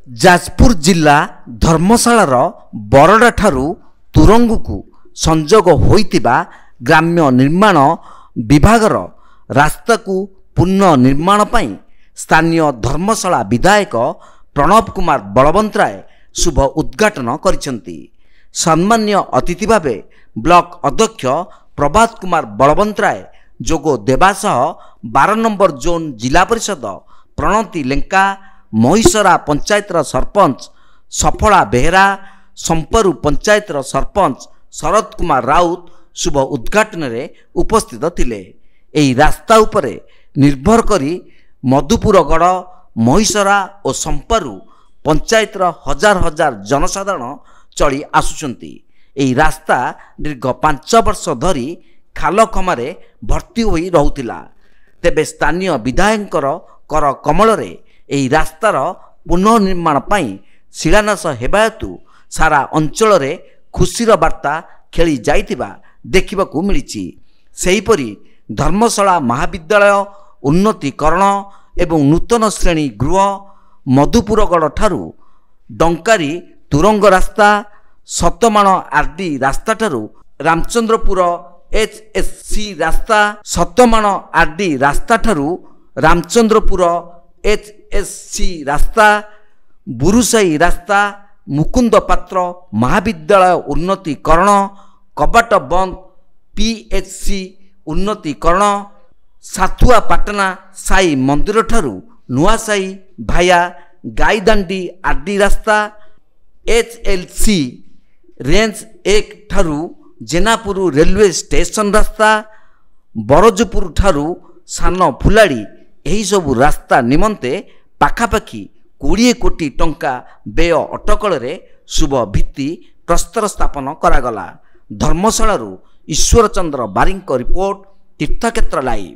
ଯାଜପୁର ଜିଲ୍ଲା ଧର୍ମଶାଳାର ବରଡ଼ା ଠାରୁ ତୁରଙ୍ଗକୁ ସଂଯୋଗ ହୋଇଥିବା ଗ୍ରାମ୍ୟ ନିର୍ମାଣ ବିଭାଗର ରାସ୍ତାକୁ ପୁନଃନିର୍ମାଣ ପାଇଁ ସ୍ଥାନୀୟ ଧର୍ମଶାଳା ବିଧାୟକ ପ୍ରଣବ କୁମାର ବଳବନ୍ତରାୟ ଶୁଭ ଉଦ୍ଘାଟନ କରିଛନ୍ତି। ସମ୍ମାନୀୟ ଅତିଥି ଭାବେ ବ୍ଲକ ଅଧ୍ୟକ୍ଷ ପ୍ରଭାତ କୁମାର ବଳବନ୍ତରାୟ ଯୋଗ ଦେବା ସହ 12 ନମ୍ବର ଜୋନ୍ ଜିଲ୍ଲା ପରିଷଦ ପ୍ରଣତି ଲେଙ୍କା, ମହିଷରା ପଞ୍ଚାୟତର ସରପଞ୍ଚ ସଫଳା ବେହେରା, ସମ୍ପରୁ ପଞ୍ଚାୟତର ସରପଞ୍ଚ ଶରତ କୁମାର ରାଉତ ଶୁଭ ଉଦ୍ଘାଟନରେ ଉପସ୍ଥିତ ଥିଲେ। ଏହି ରାସ୍ତା ଉପରେ ନିର୍ଭର କରି ମଧୁପୁରଗଡ଼, ମହିଷରା ଓ ସମ୍ପରୁ ପଞ୍ଚାୟତର ହଜାର ହଜାର ଜନସାଧାରଣ ଚଳି ଆସୁଛନ୍ତି। ଏହି ରାସ୍ତା ଦୀର୍ଘ 5 ବର୍ଷ ଧରି ଖାଲଖମାରେ ଭର୍ତ୍ତି ହୋଇ ରହୁଥିଲା। ତେବେ ସ୍ଥାନୀୟ ବିଧାୟକଙ୍କର କର କମଳରେ ଏହି ରାସ୍ତାର ପୁନଃନିର୍ମାଣ ପାଇଁ ଶିଳାନ୍ୟାସ ହେବା ହେତୁ ସାରା ଅଞ୍ଚଳରେ ଖୁସିର ବାର୍ତ୍ତା ଖେଳି ଯାଇଥିବା ଦେଖିବାକୁ ମିଳିଛି। ସେହିପରି ଧର୍ମଶାଳା ମହାବିଦ୍ୟାଳୟ ଉନ୍ନତିକରଣ ଏବଂ ନୂତନ ଶ୍ରେଣୀ ଗୃହ, ମଧୁପୁରଗଡ଼ ଠାରୁ ଡଙ୍କାରୀ ତୁରଙ୍ଗ ରାସ୍ତା, ସତମାଣ ଆର୍ଡି ରାସ୍ତାଠାରୁ ରାମଚନ୍ଦ୍ରପୁର HSC ରାସ୍ତା, ସତମାଣ ଆର୍ଡି ରାସ୍ତାଠାରୁ ରାମଚନ୍ଦ୍ରପୁର HSC ରାସ୍ତା, ବୁରୁସାହି ରାସ୍ତା, ମୁକୁନ୍ଦ ପାତ୍ର ମହାବିଦ୍ୟାଳୟ ଉନ୍ନତିକରଣ, କବାଟ ବନ୍ଦ PHC ଉନ୍ନତିକରଣ, ସାଥୁଆ ପାଟଣା ସାଇ ମନ୍ଦିର ଠାରୁ ନୂଆସାହି ଭାୟା ଗାଇଦାଣ୍ଡି ଆର୍ଡି ରାସ୍ତା, HLC ରେଞ୍ଜ 1 ଠାରୁ ଜେନାପୁର ରେଲୱେ ଷ୍ଟେସନ ରାସ୍ତା, ବରଜପୁର ଠାରୁ ସାନ ଫୁଲାଡ଼ି ଏହିସବୁ ରାସ୍ତା ନିମନ୍ତେ ପାଖାପାଖି 20 କୋଟି ଟଙ୍କା ବ୍ୟୟ ଅଟକଳରେ ଶୁଭ ଭିତ୍ତି ପ୍ରସ୍ତର ସ୍ଥାପନ କରାଗଲା। ଧର୍ମଶାଳାରୁ ଈଶ୍ୱର ଚନ୍ଦ୍ର ବାରିଙ୍କ ରିପୋର୍ଟ, ତୀର୍ଥକ୍ଷେତ୍ର ଲାଇଭ୍।